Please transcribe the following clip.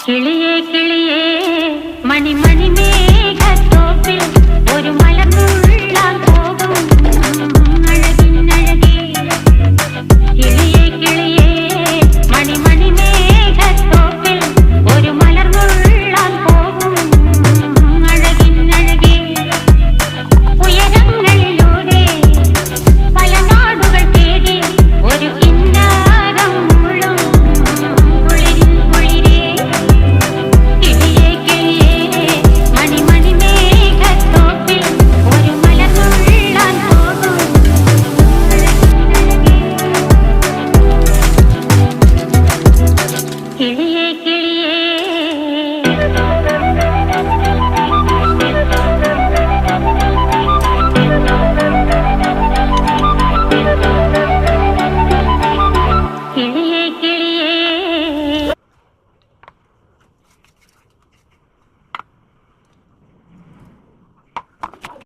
കിളിയേ കിളിയേ മണിമണി മേഘത്തോപ്പിൽ ഒരു മലർന്നുള്ളാൻ പോകും അഴകിനഴകേ. കിളിയേ കിളിയേ മണിമണി മേഘത്തോപ്പിൽ ഒരു മലർന്നുള്ളാൻ പോകും അഴകിനഴകേ. ഉയരങ്ങളിലൂടെ പല നാടുകൾ തേടി ഒരു കിന്നാരം മുഴും കുളിരിൻ കുളിരേ. കിളിയേ കിളിയേ മണിമണി മേഘത്തോപ്പിൽ ഒരു മലർന്നുള്ളാൻ പോകും അഴകിനഴകേ. കിളിയേ കിളിയേ